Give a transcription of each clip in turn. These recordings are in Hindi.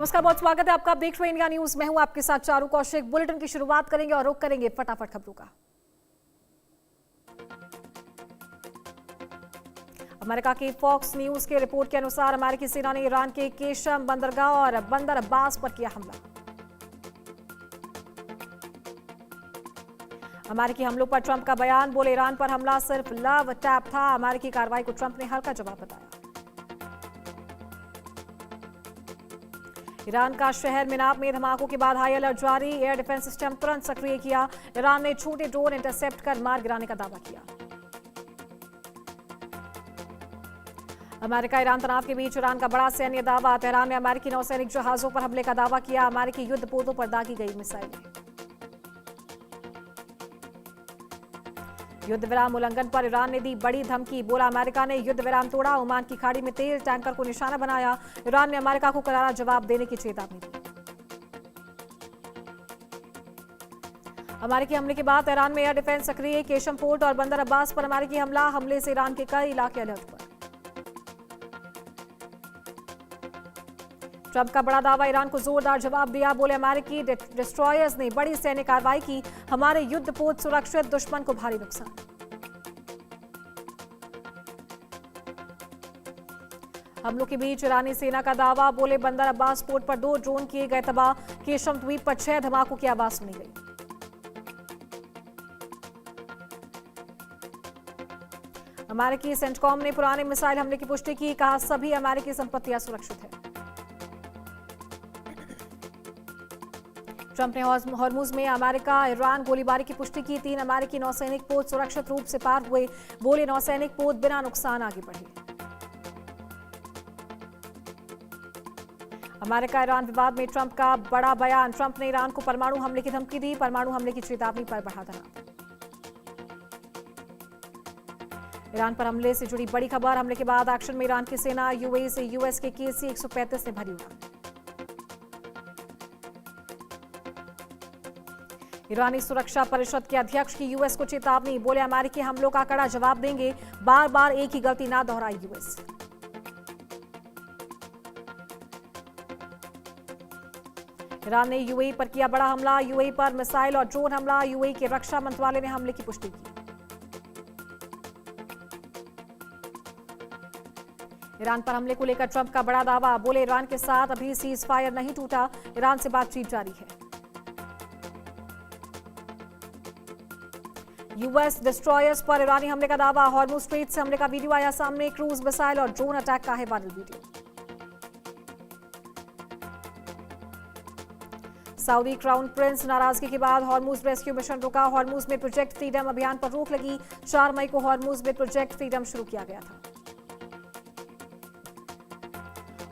नमस्कार, बहुत स्वागत है आपका। आप देख रहे हैं इंडिया न्यूज। मैं हूं आपके साथ चारू कौशिक। बुलेटिन की शुरुआत करेंगे और रुख करेंगे फटाफट खबरों का। अमेरिका की फॉक्स न्यूज के रिपोर्ट के अनुसार अमेरिकी सेना ने ईरान के केशम बंदरगाह और बंदर अब्बास पर किया हमला। अमेरिकी हमलों पर ट्रंप का बयान, बोले ईरान पर हमला सिर्फ लव टैप था। अमेरिकी कार्रवाई को ट्रंप ने हल्का जवाब बताया। ईरान का शहर मिनाब में धमाकों के बाद हाई अलर्ट जारी। एयर डिफेंस सिस्टम तुरंत सक्रिय किया। ईरान ने छोटे ड्रोन इंटरसेप्ट कर मार गिराने का दावा किया। अमेरिका ईरान तनाव के बीच ईरान का बड़ा सैन्य दावा। तेहरान ने अमेरिकी नौसैनिक जहाजों पर हमले का दावा किया। अमेरिकी युद्धपोतों पर दागी गई मिसाइलें। युद्ध विराम उल्लंघन पर ईरान ने दी बड़ी धमकी, बोला अमेरिका ने युद्ध विराम तोड़ा। ओमान की खाड़ी में तेल टैंकर को निशाना बनाया। ईरान ने अमेरिका को करारा जवाब देने की चेतावनी दी। अमेरिकी हमले के बाद ईरान में एयर डिफेंस सक्रिय। केशम पोर्ट और बंदर अब्बास पर अमेरिकी हमला। हमले से ईरान के कई इलाके अलर्ट पर। ट्रंप का बड़ा दावा, ईरान को जोरदार जवाब दिया। बोले अमेरिकी डिस्ट्रॉयर्स ने बड़ी सैन्य कार्रवाई की। हमारे युद्धपोत सुरक्षित, दुश्मन को भारी नुकसान। हमलों के बीच ईरानी सेना का दावा, बोले बंदर अब्बास पोर्ट पर 2 ड्रोन किए गए तबाह। केशम द्वीप पर 6 धमाकों की आवाज सुनी गई। अमेरिकी सेंटकॉम ने पुराने मिसाइल हमले की पुष्टि की। कहा सभी अमेरिकी संपत्तियां सुरक्षित है। ट्रंप ने हॉर्मुज में अमेरिका ईरान गोलीबारी की पुष्टि की। 3 अमेरिकी नौसैनिक पोत सुरक्षित रूप से पार हुए। बोले नौसैनिक पोत बिना नुकसान आगे बढ़े। अमेरिका ईरान विवाद में ट्रंप का बड़ा बयान। ट्रंप ने ईरान को परमाणु हमले की धमकी दी। परमाणु हमले की चेतावनी पर बढ़ा तनाव। ईरान पर हमले से जुड़ी बड़ी खबर। हमले के बाद एक्शन में ईरान की सेना। यूएई से यूएस के KC-135 ने भरी उड़ान। ईरानी सुरक्षा परिषद के अध्यक्ष की यूएस को चेतावनी, बोले अमेरिकी हमलों का कड़ा जवाब देंगे। बार बार एक ही गलती ना दोहराई यूएस। ईरान ने यूएई पर किया बड़ा हमला। यूएई पर मिसाइल और ड्रोन हमला। यूएई के रक्षा मंत्रालय ने हमले की पुष्टि की। ईरान पर हमले को लेकर ट्रंप का बड़ा दावा, बोले ईरान के साथ अभी सीज फायर नहीं टूटा। ईरान से बातचीत जारी है। यूएस डिस्ट्रॉयर्स पर ईरानी हमले का दावा। हॉर्मुज स्ट्रेट से हमले का वीडियो आया सामने। क्रूज मिसाइल और ड्रोन अटैक का है viral video. Saudi crown Prince नाराजगी के बाद हॉर्मुज रेस्क्यू मिशन रुका। हॉर्मुज में प्रोजेक्ट फ्रीडम अभियान पर रोक लगी। 4 मई को हॉर्मुज में प्रोजेक्ट फ्रीडम शुरू किया गया था।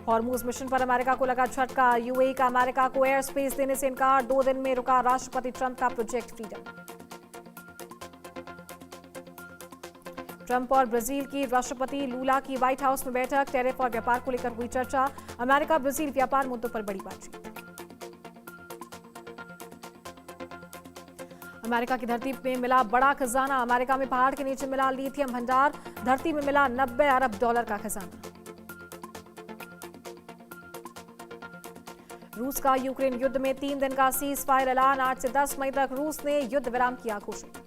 हॉर्मुज मिशन पर अमेरिका को लगा झटका। यूएई का अमेरिका को एयर स्पेस देने से इनकार। 2 दिन में रुका राष्ट्रपति ट्रंप का प्रोजेक्ट फ्रीडम। ट्रंप और ब्राजील की राष्ट्रपति लूला की व्हाइट हाउस में बैठक। टैरिफ और व्यापार को लेकर हुई चर्चा। अमेरिका ब्राजील व्यापार मुद्दों पर बड़ी बातचीत। अमेरिका की धरती में मिला बड़ा खजाना। अमेरिका में पहाड़ के नीचे मिला लिथियम भंडार। धरती में मिला $90 अरब का खजाना। रूस का यूक्रेन युद्ध में 3 दिन का सीज फायर ऐलान। 8 से 10 मई तक रूस ने युद्ध विराम किया घोषित।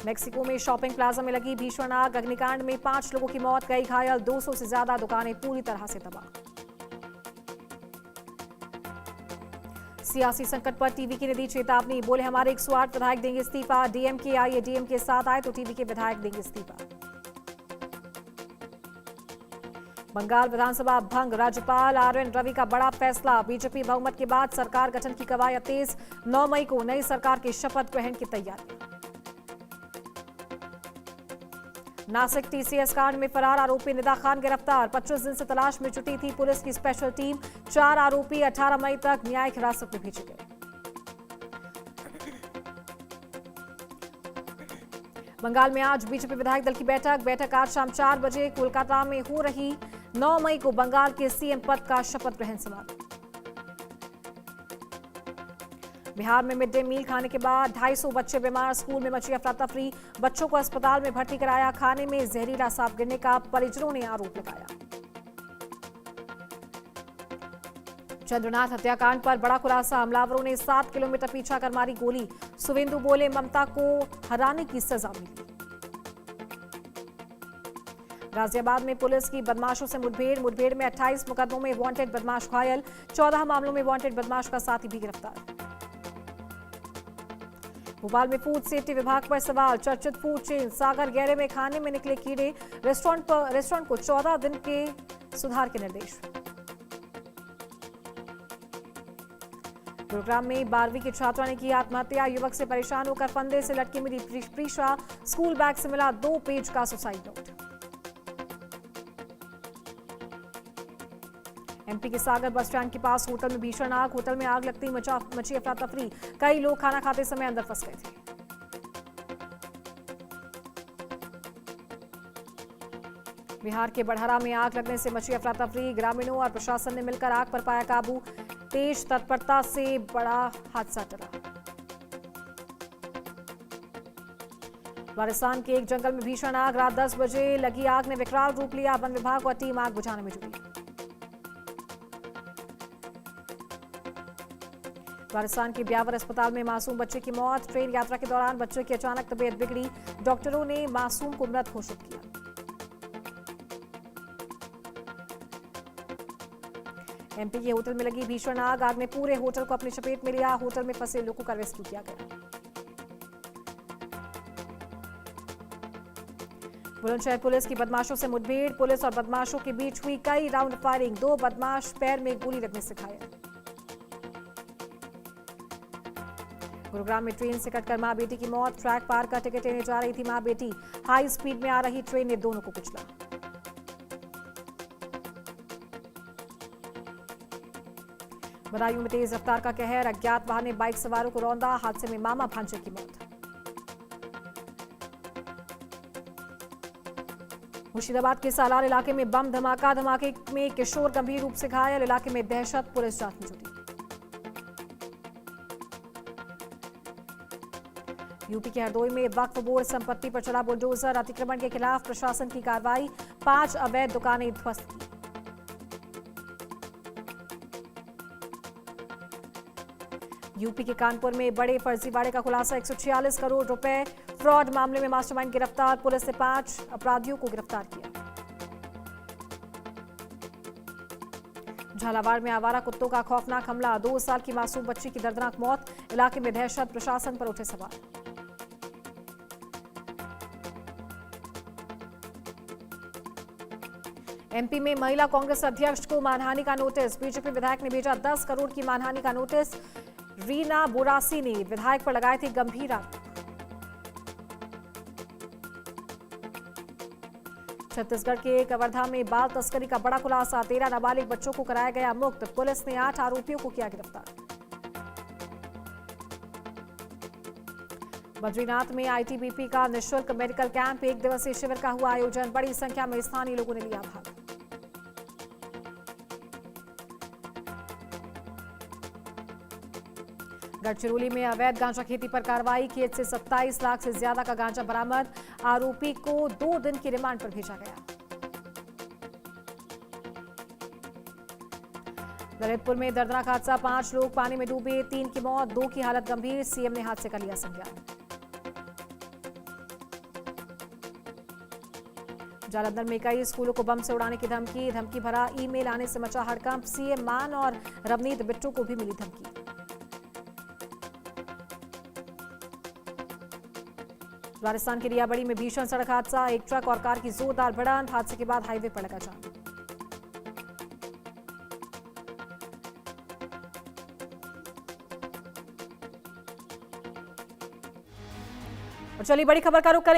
मेक्सिको में शॉपिंग प्लाजा में लगी भीषण आग। अग्निकांड में 5 लोगों की मौत, कई घायल। 200 से ज्यादा दुकानें पूरी तरह से तबाह। सियासी संकट पर टीवीके ने दी चेतावनी, बोले हमारे 108 विधायक देंगे इस्तीफा। डीएमके आए, डीएमके साथ आए तो टीवीके विधायक देंगे इस्तीफा। बंगाल विधानसभा भंग, राज्यपाल RN रवि का बड़ा फैसला। बीजेपी बहुमत के बाद सरकार गठन की कवायद तेज। 9 मई को नई सरकार की शपथ ग्रहण की तैयारी। नासिक TCS कांड में फरार आरोपी निदा खान गिरफ्तार। 25 दिन से तलाश में जुटी थी पुलिस की स्पेशल टीम। 4 आरोपी 18 मई तक न्यायिक हिरासत में भेजे गए। बंगाल में आज बीजेपी विधायक दल की बैठक आज शाम 4 बजे कोलकाता में हो रही। 9 मई को बंगाल के CM पद का शपथ ग्रहण समारोह। बिहार में मिड डे मील खाने के बाद 250 बच्चे बीमार। स्कूल में मची अफरा तफरी। बच्चों को अस्पताल में भर्ती कराया। खाने में जहरीला सांप गिरने का परिजनों ने आरोप लगाया। चंद्रनाथ हत्याकांड पर बड़ा खुलासा, हमलावरों ने 7 किलोमीटर पीछा कर मारी गोली। सुवेंदु बोले ममता को हराने की सजा मिली। गाजियाबाद में पुलिस की बदमाशों से मुठभेड़ में 28 मुकदमों में वांटेड बदमाश घायल, 14 मामलों में वांटेड बदमाश का साथी भी गिरफ्तार। भोपाल में फूड सेफ्टी विभाग पर सवाल, चर्चित फूड चेन सागर गैरे में खाने में निकले कीड़े, रेस्टोरेंट को 14 दिन के सुधार के निर्देश। गुरुग्राम में 12वीं की छात्रा ने की आत्महत्या, युवक से परेशान होकर फंदे से लटकी मिली प्रीशा, स्कूल बैग से मिला 2 पेज का सुसाइड नोट। एमपी के सागर बस स्टैंड के पास होटल में भीषण आग, होटल में आग लगते ही मची अफरा तफरी, कई लोग खाना खाते समय अंदर फंस गए थे। बिहार के बढ़हरा में आग लगने से मची अफरा तफरी, ग्रामीणों और प्रशासन ने मिलकर आग पर पाया काबू, तेज तत्परता से बड़ा हादसा टला। राजस्थान के एक जंगल में भीषण आग, रात 10 बजे लगी आग ने विकराल रूप लिया, वन विभाग और टीम आग बुझाने में जुटी। राजस्थान के ब्यावर अस्पताल में मासूम बच्चे की मौत, ट्रेन यात्रा के दौरान बच्चे की अचानक तबीयत बिगड़ी, डॉक्टरों ने मासूम को मृत घोषित किया। एमपी के होटल में लगी भीषण आग, आग ने पूरे होटल को अपनी चपेट में लिया, होटल में फंसे लोगों का रेस्क्यू किया गया। बुलंदशहर पुलिस की बदमाशों से मुठभेड़, पुलिस और बदमाशों के बीच हुई कई राउंड फायरिंग, 2 बदमाश पैर में गोली लगने से घायल। गुरुग्राम में ट्रेन से कटकर मां बेटी की मौत, ट्रैक पार का टिकट लेने जा रही थी मां बेटी, हाई स्पीड में आ रही ट्रेन ने दोनों को कुचला। बदायूं में तेज रफ्तार का कहर, अज्ञात वाहन ने बाइक सवारों को रौंदा, हादसे में मामा भांजे की मौत। मुर्शिदाबाद के सालार इलाके में बम धमाका, धमाके में किशोर गंभीर रूप से घायल, इलाके में दहशत, पुलिस जांच में जुटी। यूपी के हरदोई में वक्फ बोर्ड संपत्ति पर चला बुलडोजर, अतिक्रमण के खिलाफ प्रशासन की कार्रवाई, 5 अवैध दुकानें ध्वस्त की। यूपी के कानपुर में बड़े फर्जीवाड़े का खुलासा, 146 करोड़ रुपए फ्रॉड मामले में मास्टरमाइंड गिरफ्तार, पुलिस ने 5 अपराधियों को गिरफ्तार किया। झालावाड़ में आवारा कुत्तों का खौफनाक हमला, 2 साल की मासूम बच्ची की दर्दनाक मौत, इलाके में दहशत, प्रशासन पर उठे सवाल। एमपी में महिला कांग्रेस अध्यक्ष को मानहानि का नोटिस, बीजेपी विधायक ने भेजा 10 करोड़ की मानहानि का नोटिस, रीना बोरासी ने विधायक पर लगाए थे गंभीर आरोप। छत्तीसगढ़ के कवर्धा में बाल तस्करी का बड़ा खुलासा, 13 नाबालिग बच्चों को कराया गया मुक्त, पुलिस ने 8 आरोपियों को किया गिरफ्तार। बद्रीनाथ में आईटीबीपी का निःशुल्क मेडिकल कैंप, 1 दिवसीय शिविर का हुआ आयोजन, बड़ी संख्या में स्थानीय लोगों ने लिया भाग। गढ़चिरौली में अवैध गांजा खेती पर कार्रवाई, खेत से 27 लाख से ज्यादा का गांजा बरामद, आरोपी को 2 दिन की रिमांड पर भेजा गया। ललितपुर में दर्दनाक हादसा, 5 लोग पानी में डूबे, 3 की मौत, 2 की हालत गंभीर, सीएम ने हादसे का लिया संज्ञान। जालंधर में कई स्कूलों को बम से उड़ाने की धमकी भरा ईमेल आने से मचा हड़कंप, सीएम मान और रवनीत बिट्टू को भी मिली धमकी। राजस्थान के रियाबड़ी में भीषण सड़क हादसा, एक ट्रक और कार की जोरदार भिड़ंत, हादसे के बाद हाईवे पर लगा जाम। और चलिए बड़ी खबर का रुख करें।